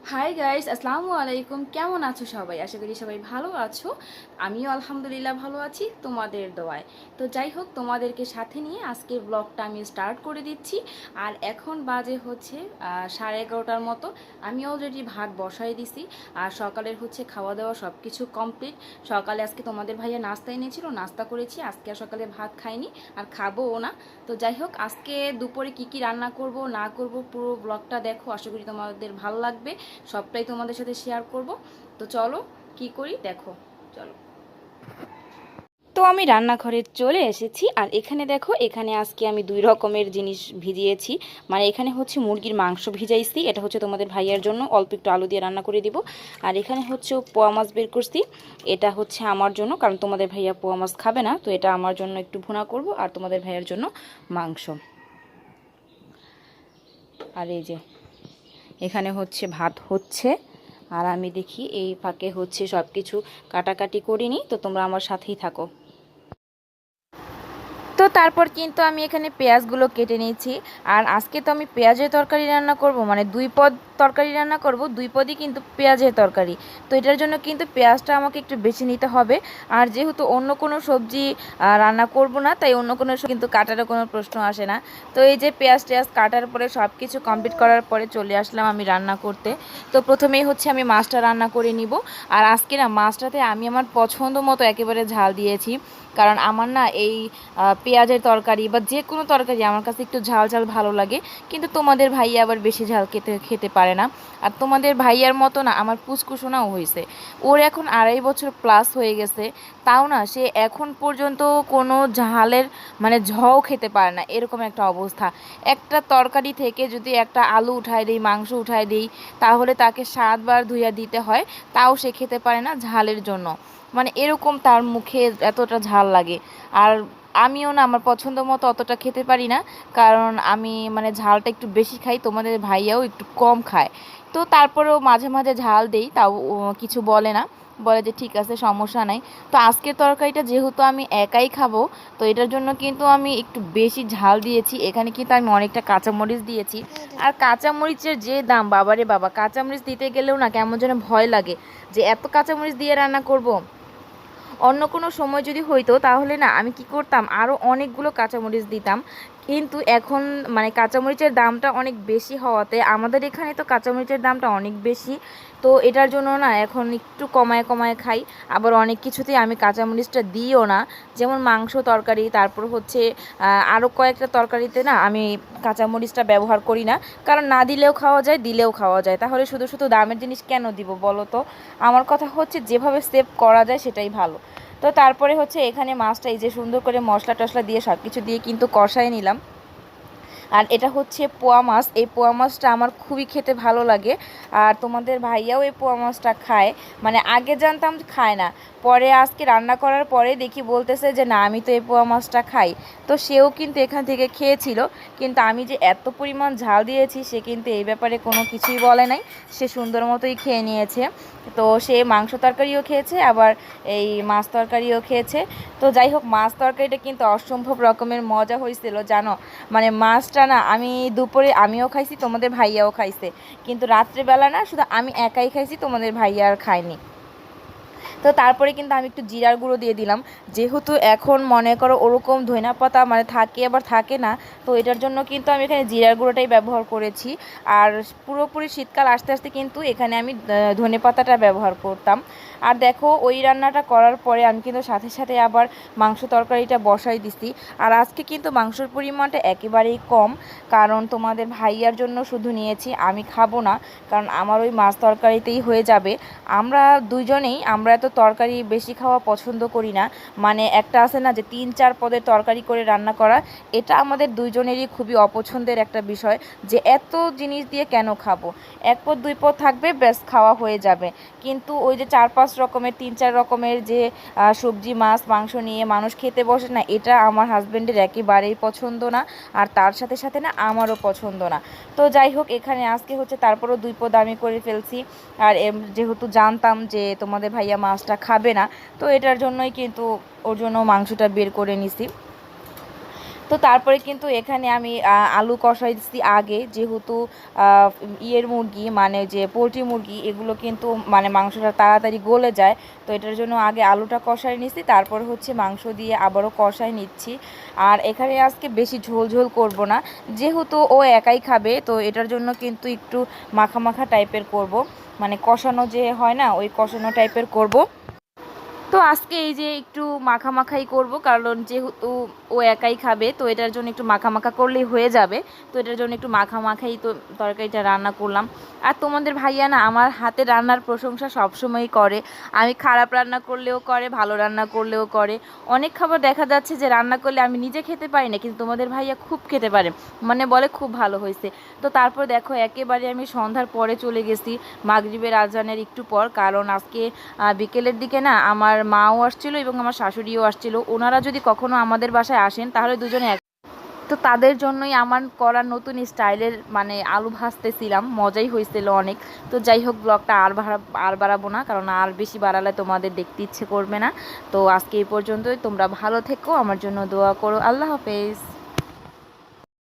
Hi guys, আসসালামু আলাইকুম। কেমন আছো সবাই? আশা করি সবাই ভালো আছো। আমিও আলহামদুলিল্লাহ ভালো আছি তোমাদের দোয়ায়। তো যাই হোক, তোমাদেরকে সাথে নিয়ে আজকের ব্লগটা আমি স্টার্ট করে দিচ্ছি। আর এখন বাজে হচ্ছে 11:30টার মতো। আমি অলরেডি ভাত বসাই দিছি। আর সকালের হচ্ছে খাওয়া দাওয়া সব কিছু কমপ্লিট। সকালে আজকে তোমাদের ভাইয়া নাস্তা এনেছিল, নাস্তা করেছি। আজকে আর সকালে ভাত খাইনি আর খাবোও না। তো যাই হোক, আজকে দুপুরে কি কি রান্না করব না করব পুরো ব্লগটা দেখো। আশা করি তোমাদের ভালো লাগবে। সবটাই তোমাদের সাথে শেয়ার করব। তো চলো কি করি দেখো। চলো। তো আমি রান্নাঘরে চলে এসেছি। আর এখানে দেখো, এখানে আজকে আমি দুই রকমের জিনিস ভিজিয়েছি। মানে এখানে হচ্ছে মুরগির মাংস ভিজাইছি, এটা হচ্ছে তোমাদের ভাইয়ার জন্য, অল্প একটু আলু দিয়ে রান্না করে দিব। আর এখানে হচ্ছে পোয়া মাছ বের করছি, এটা হচ্ছে আমার জন্য, কারণ তোমাদের ভাইয়া পোয়া মাছ খাবে না। তো এটা আমার জন্য একটু ভুনা করব, আর তোমাদের ভাইয়ার জন্য মাংস। আর এই যে এখানে হচ্ছে ভাত হচ্ছে। আর আমি দেখি এই ফাঁকে হচ্ছে সব কিছু কাটাকাটি করিনি। তো তোমরা আমার সাথেই থাকো। তো তারপর কিন্তু আমি এখানে পেঁয়াজগুলো কেটে নিয়েছি। আর আজকে তো আমি পেঁয়াজের তরকারি রান্না করব, মানে দুই পদ তরকারি রান্না করব, দুই পদই কিন্তু পেঁয়াজের তরকারি। তো এটার জন্য কিন্তু পেঁয়াজটা আমাকে একটু বেছে নিতে হবে। আর যেহেতু অন্য কোনো সবজি রান্না করব না, তাই অন্য কোনো কিন্তু কাটারও কোনো প্রশ্ন আসে না। তো এই যে পেঁয়াজ টেয়াজ কাটার পরে সব কিছু কমপ্লিট করার পরে চলে আসলাম আমি রান্না করতে। তো প্রথমেই হচ্ছে আমি মাছটা রান্না করে নিব। আর আজকে না মাছটাতে আমি আমার পছন্দ মতো একেবারে ঝাল দিয়েছি, কারণ আমার না এই পেঁয়াজের তরকারি বা যে কোনো তরকারি আমার কাছে একটু ঝাল ঝাল ভালো লাগে। কিন্তু তোমাদের ভাইয়া আবার বেশি ঝাল খেতে খেতে পারে না। আর তোমাদের ভাইয়ার মতো না আমার পুচকুসোনাও হয়েছে। ওর এখন 2.5 বছর প্লাস হয়ে গেছে। তাও না সে এখন পর্যন্ত কোনো ঝালের মানে ঝও খেতে পারে না, এরকম একটা অবস্থা। একটা তরকারি থেকে যদি একটা আলু উঠায় দিই, মাংস উঠায় দিই, তাহলে তাকে 7বার ধুইয়া দিতে হয়, তাও সে খেতে পারে না ঝালের জন্য। মানে এরকম তার মুখে এতটা ঝাল লাগে। আর আমিও না আমার পছন্দ মতো অতটা খেতে পারি না, কারণ আমি মানে ঝালটা একটু বেশি খাই, তোমাদের ভাইয়াও একটু কম খায়। তো তারপরেও মাঝে মাঝে ঝাল দেই, তাও ও কিছু বলে না, বলে যে ঠিক আছে সমস্যা নাই। তো আজকের তরকারিটা যেহেতু আমি একাই খাবো, তো এটার জন্য কিন্তু আমি একটু বেশি ঝাল দিয়েছি। এখানে কিন্তু আমি অনেকটা কাঁচামরিচ দিয়েছি। আর কাঁচামরিচের যে দাম, বাবারে বাবা, কাঁচামরিচ দিতে গেলেও না কেমন যেন ভয় লাগে যে এত কাঁচামরিচ দিয়ে রান্না করব। অন্য কোনো সময় যদি হইতো তাহলে না আমি কি করতাম, আরও অনেকগুলো কাঁচামরিচ দিতাম। কিন্তু এখন মানে কাঁচামরিচের দামটা অনেক বেশি হওয়াতে, আমাদের এখানে তো কাঁচামরিচের দামটা অনেক বেশি। তো এটার জন্য না এখন একটু কমায় কমায় খাই। আবার অনেক কিছুতেই আমি কাঁচামরিচটা দিইও না, যেমন মাংস তরকারি, তারপর হচ্ছে আরও কয়েকটা তরকারিতে না আমি কাঁচামরিচটা ব্যবহার করি না। কারণ না দিলেও খাওয়া যায়, দিলেও খাওয়া যায়, তাহলে শুধু শুধু দামের জিনিস কেন দিব বলো তো। আমার কথা হচ্ছে যেভাবে সেভ করা যায় সেটাই ভালো। তো তারপরে হচ্ছে এখানে মাছটা এই যে সুন্দর করে মশলা টশলা দিয়ে সব কিছু দিয়ে কিন্তু কষায় নিলাম। আর এটা হচ্ছে পোয়া মাছ, এই পোয়া মাছটা আমার খুবই খেতে ভালো লাগে। আর তোমাদের ভাইয়াও এই পোয়া মাছটা খায়। মানে আগে জানতাম খায় না, পরে আজকে রান্না করার পরে দেখি বলতেছে যে না আমি তো এই পোয়া মাছটা খাই। তো সেও কিন্তু এখান থেকে খেয়েছিল, কিন্তু আমি যে এত পরিমাণ ঝাল দিয়েছি সে কিন্তু এই ব্যাপারে কোনো কিছুই বলে নাই। সে সুন্দর মতোই খেয়ে নিয়েছে। তো সে মাংস তরকারিও খেয়েছে, আবার এই মাছ তরকারিও খেয়েছে। তো যাই হোক, মাছ তরকারিটা কিন্তু অসম্ভব রকমের মজা হয়েছিল জানো। মানে মাছটা না আমি দুপুরে আমিও খাইছি, তোমাদের ভাইয়াও খাইছে। কিন্তু রাত্রেবেলা না শুধু আমি একাই খাইছি, তোমাদের ভাইয়া আর খায়নি। তো তারপরে কিন্তু আমি একটু জিরার গুঁড়ো দিয়ে দিলাম। যেহেতু এখন মনে করো ওরকম ধইনা পাতা মানে থাকে আবার থাকে না, তো এটার জন্য কিন্তু আমি এখানে জিরার গুঁড়োটাই ব্যবহার করেছি। আর পুরোপুরি শীতকাল আস্তে আস্তে কিন্তু এখানে আমি ধনে পাতাটা ব্যবহার করতাম। আর দেখো ওই রান্নাটা করার পরে আমি কিন্তু সাথে সাথে আবার মাংস তরকারিটা বসাই দিছি। আর আজকে কিন্তু মাংসর পরিমাণটা একেবারেই কম, কারণ তোমাদের ভাইয়ার জন্য শুধু নিয়েছি, আমি খাবো না, কারণ আমার ওই মাছ তরকারিতেই হয়ে যাবে। আমরা দুইজনেই আমরা এত তরকারি বেশি খাওয়া পছন্দ করি না। মানে একটা আছে না যে 3-4 পদের তরকারি করে রান্না করা, এটা আমাদের দুইজনেরই খুবই অপছন্দের একটা বিষয়, যে এত জিনিস দিয়ে কেন খাবো। 1 পদ 2 পদ থাকবে, ব্যাস খাওয়া হয়ে যাবে। কিন্তু ওই যে 4-5 রকমের 3-4 রকমের যে সবজি মাছ মাংস নিয়ে মানুষ খেতে বসে না, এটা আমার হাজব্যান্ডের একেবারেই পছন্দ না। আর তার সাথে সাথে না আমারও পছন্দ না। তো যাই হোক, এখানে আজকে হচ্ছে তারপরও 2 পদ আমি করে ফেলছি। আর যেহেতু জানতাম যে তোমাদের ভাইয়া মাছটা খাবে না, তো এটার জন্যই কিন্তু ওর জন্য মাংসটা বের করে নিছি। তো তারপরে কিন্তু এখানে আমি আলু কষাইছি আগে, যেহেতু ইয়ের মুরগি মানে যে পোলট্রি মুরগি এগুলো কিন্তু মানে মাংসটা তাড়াতাড়ি গলে যায়। তো এটার জন্য আগে আলুটা কষাই নিচ্ছি, তারপর হচ্ছে মাংস দিয়ে আবারও কষাই নিচ্ছি। আর এখানে আজকে বেশি ঝোল ঝোল করব না, যেহেতু ও একাই খাবে, তো এটার জন্য কিন্তু একটু মাখা মাখা টাইপের করব, মানে কষানো যে হয় না ওই কষানো টাইপের করব। তো আজকে এই যে একটু মাখামাখাই করব, কারণ যেহেতু ও একাই খাবে, তো এটার জন্য একটু মাখা করলেই হয়ে যাবে। তো এটার জন্য একটু মাখামাখাই তো তরকারিটা রান্না করলাম। আর তোমাদের ভাইয়া না আমার হাতে রান্নার প্রশংসা সবসময়ই করে। আমি খারাপ রান্না করলেও করে, ভালো রান্না করলেও করে। অনেক খাবার দেখা যাচ্ছে যে রান্না করলে আমি নিজে খেতে পারি না, কিন্তু তোমাদের ভাইয়া খুব খেতে পারে, মানে বলে খুব ভালো হয়েছে। তো তারপর দেখো একেবারে আমি সন্ধ্যার পরে চলে গেছি, মাগরিবের আজানের একটু পর, কারণ আজকে বিকেলের দিকে না আমার মাও আসছিল এবং আমার শাশুড়িও আসছিল। ওনারা যদি কখনো আমাদের বাসায় আসেন তাহলে দুজনে এক, তো তাদের জন্যই আমার করা নতুন স্টাইলের মানে আলু ভাজতেছিলাম, মজাই হয়েছিল অনেক। তো যাই হোক, ব্লগটা আর বাড়াবো না, কারণ আর বেশি বাড়ালে তোমাদের দেখতে ইচ্ছে করবে না। তো আজকে এই পর্যন্তই, তোমরা ভালো থেকো, আমার জন্য দোয়া করো। আল্লাহ হাফেজ।